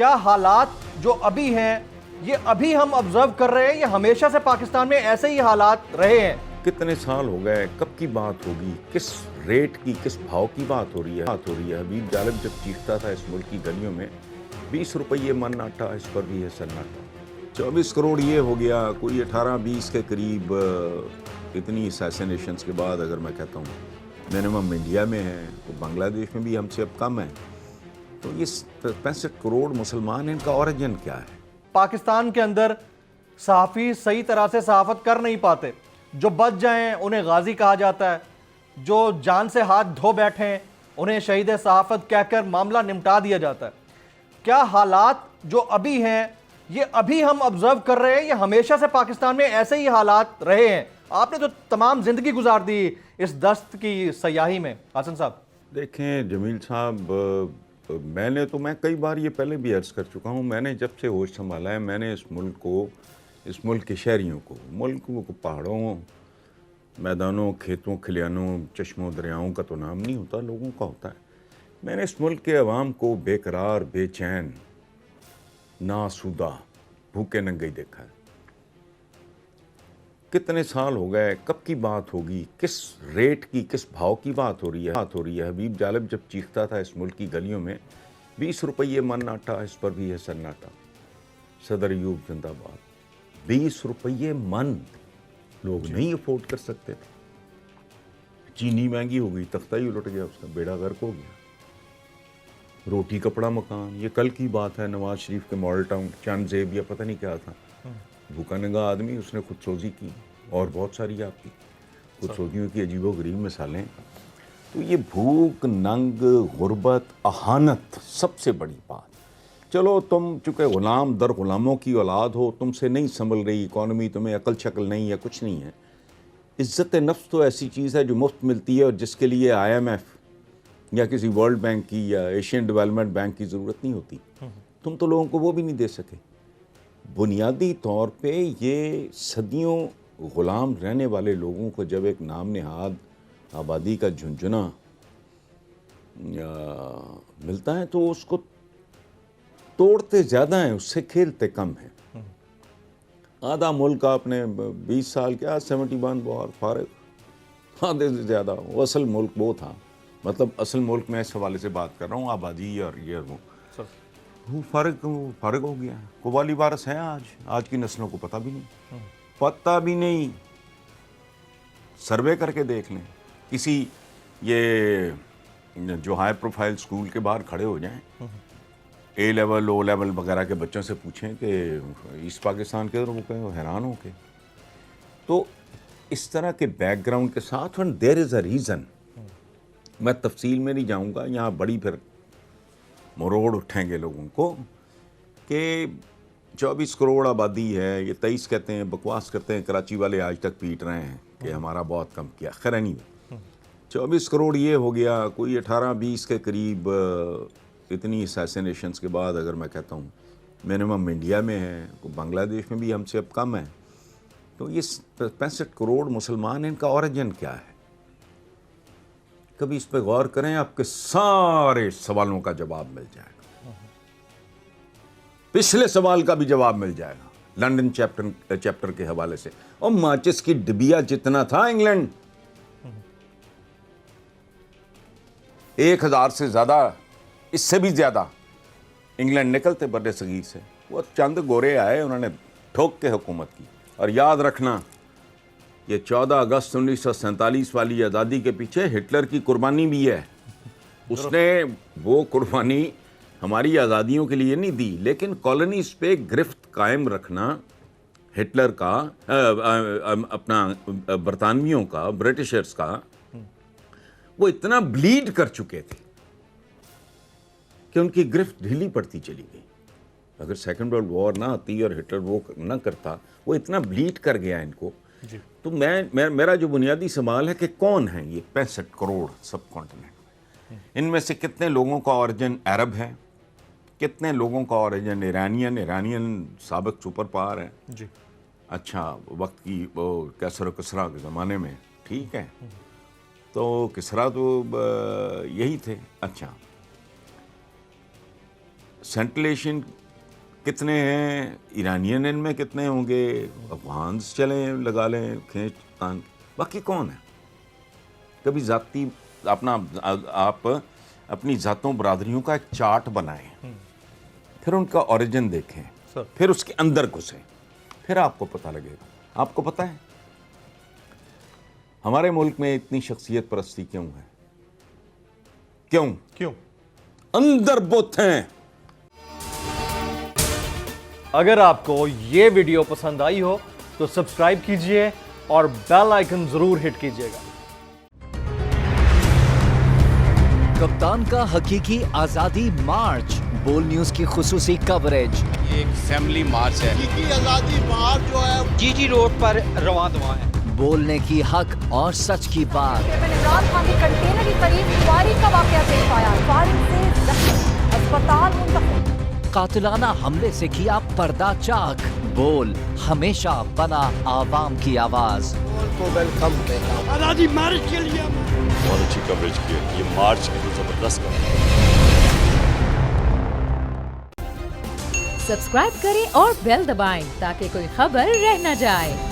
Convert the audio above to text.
क्या हालात जो अभी हैं ये अभी हम ऑब्जर्व कर रहे हैं, ये हमेशा से पाकिस्तान में ऐसे ही हालात रहे हैं? कितने साल हो गए, कब की बात होगी, किस रेट की, किस भाव की बात हो रही है। हबीब जालिब जब चीखता था इस मुल्क की गलियों में 20 रुपये मन आटा, इस पर भी है सन्नाटा। 24 करोड़ ये हो गया, कोई 18-20 के करीब। इतनी असैसिनेशंस के बाद अगर मैं कहता हूँ मिनिमम इंडिया में है तो बांग्लादेश में भी हमसे अब कम है। तो ये 65 करोड़ मुसलमान, इनका ओरिजिन क्या है? पाकिस्तान के अंदर सहाफ़ी सही तरह से सहाफ़त कर नहीं पाते, जो बच जाएं उन्हें गाजी कहा जाता है, जो जान से हाथ धो बैठे उन्हें शहीद सहाफ़त कहकर मामला निपटा दिया जाता है। क्या हालात जो अभी हैं ये अभी हम ऑब्जर्व कर रहे हैं, ये हमेशा से पाकिस्तान में ऐसे ही हालात रहे हैं? आपने तो तमाम जिंदगी गुजार दी इस दस्त की सयाही में, हसन साहब। देखें जमील साहब, मैं कई बार ये पहले भी अर्ज़ कर चुका हूँ, मैंने जब से होश संभाला है मैंने इस मुल्क के शहरियों को, मुल्क को पहाड़ों, मैदानों, खेतों, खलियानों, चश्मों, दरियाओं का तो नाम नहीं होता, लोगों का होता है। मैंने इस मुल्क के अवाम को बेकरार, बेचैन, नासुदा, भूखे नंगे ही देखा है। कितने साल हो गए, कब की बात होगी, किस रेट की, किस भाव की बात हो रही है। हबीब जालिब जब चीखता था इस मुल्क की गलियों में 20 रुपये मन आटा, इस पर भी है सन्नाटा। सदर अयूब जिंदाबाद। 20 रुपये मन लोग नहीं अफोर्ड कर सकते थे। चीनी महंगी हो गई, तख्ता ही उलट गया, उसका बेड़ा गर्क हो गया। रोटी कपड़ा मकान, ये कल की बात है, नवाज शरीफ के मॉडल टाउन चंद जेब या पता नहीं क्या था, भूखा नंगा आदमी, उसने खुदसोजी की, और बहुत सारी आपकी खुदसोजियों की अजीबो गरीब मिसालें। तो ये भूख, नंग, गुर्बत, अहानत सबसे बड़ी बात। चलो तुम चूँकि ग़ुलाम दर ग़ुलामों की औलाद हो, तुमसे नहीं संभल रही इकॉनमी, तुम्हें अकल शक्ल नहीं है, कुछ नहीं है। इज़्ज़त नफ्स तो ऐसी चीज़ है जो मुफ्त मिलती है और जिसके लिए IMF या किसी वर्ल्ड बैंक की या एशियन डेवलपमेंट बैंक की ज़रूरत नहीं होती। तुम तो लोगों को वो भी नहीं दे सके। बुनियादी तौर पे ये सदियों ग़ुलाम रहने वाले लोगों को जब एक नाम नहाद आबादी का झुंझुना मिलता है तो उसको तोड़ते ज़्यादा हैं, उससे खेलते कम हैं। आधा मुल्क आपने 20 साल क्या 71 वॉर फारिग, आधे से ज़्यादा वो असल मुल्क वो था। मतलब असल मुल्क में इस हवाले से बात कर रहा हूँ, आबादी और ये वो फारिग हो गया। कोवाली वारस है आज की नस्लों को पता भी नहीं। सर्वे करके देख लें, किसी ये जो हाई प्रोफाइल स्कूल के बाहर खड़े हो जाएं, A लेवल, O लेवल वगैरह के बच्चों से पूछें कि ईस्ट पाकिस्तान के, वो कहें हैरान हो के। तो इस तरह के बैकग्राउंड के साथ देयर इज़ अ रीज़न। मैं तफसील में नहीं जाऊंगा, यहाँ बड़ी फिर मरोड़ उठेंगे लोगों को कि 24 करोड़ आबादी है, ये 23 कहते हैं, बकवास करते हैं, कराची वाले आज तक पीट रहे हैं कि हमारा बहुत कम किया। खैर नहीं, 24 करोड़ ये हो गया, कोई 18-20 के करीब। इतनी असैसिनेशंस के बाद अगर मैं कहता हूँ मिनिमम इंडिया में है तो बांग्लादेश में भी हमसे अब कम है। तो ये 65 करोड़ मुसलमान, इनका ओरिजिन क्या है? कभी इस पर गौर करें, आपके सारे सवालों का जवाब मिल जाएगा। पिछले सवाल का भी जवाब मिल जाएगा लंदन चैप्टर के हवाले से। और माचिस की डिबिया जितना था इंग्लैंड, 1000 से ज़्यादा, इससे भी ज़्यादा इंग्लैंड निकलते बड़े सगीर से। वो चंद गोरे आए, उन्होंने ठोक के हुकूमत की। और याद रखना, ये 14 अगस्त 1947 वाली आज़ादी के पीछे हिटलर की कुर्बानी भी है। उसने वो कुर्बानी हमारी आज़ादियों के लिए नहीं दी, लेकिन कॉलोनीज़ पे गिरफ्त कायम रखना हिटलर का, अपना बरतानवियों का, ब्रिटिशर्स का, वो इतना ब्लीड कर चुके थे कि उनकी गिरफ्त ढीली पड़ती चली गई। अगर सेकेंड वर्ल्ड वॉर ना आती और हिटलर वो ना करता, वो इतना ब्लीड कर गया इनको। तो मेरा जो बुनियादी सवाल है कि कौन है ये 65 करोड़ सब कॉन्टिनेंट में? इनमें से कितने लोगों का ओरिजिन अरब है, कितने लोगों का ओरिजिन ईरानियन साबिक सुपर पावर है जी। अच्छा, वक्त की वो कैसर और किसरा के ज़माने में, ठीक है, तो किसरा तो यही थे। अच्छा, सेंट्रल एशियन कितने हैं, इरानियन इनमें कितने होंगे, अफगान चलें लगा लें खींच तान, बाकी कौन है? कभी जाती अपना आप अपनी जातों बरादरियों का एक चार्ट बनाएं, फिर उनका ओरिजिन देखें, फिर उसके अंदर घुसें, फिर आपको पता लगेगा। आपको पता है हमारे मुल्क में इतनी शख्सियत परस्ती क्यों है? क्यों? अंदर बुत हैं। अगर आपको ये वीडियो पसंद आई हो तो सब्सक्राइब कीजिए और बेल आइकन जरूर हिट कीजिएगा। कप्तान का हकीकी आजादी मार्च, बोल न्यूज की खुसूसी कवरेज। ये एक फैमिली मार्च है। की आजादी मार्च जो है जीजी रोड पर रवां दवा है। बोलने की हक और सच की बात। इमरान खान के कंटेनर के करीब फायरिंग का वाकया पेश आया। फायरिंग से जख्मी, अस्पताल मुंतकिल। कातिलाना हमले से किया पर्दा चाक। बोल हमेशा बना आवाम की आवाज। को वेलकम देगा। आजादी मार्च के लिए बहुत अच्छी कवरेज की है। ये मार्च की तो जबरदस्त कवरेज। सब्सक्राइब करें और बेल दबाएं ताकि कोई खबर रह न जाए।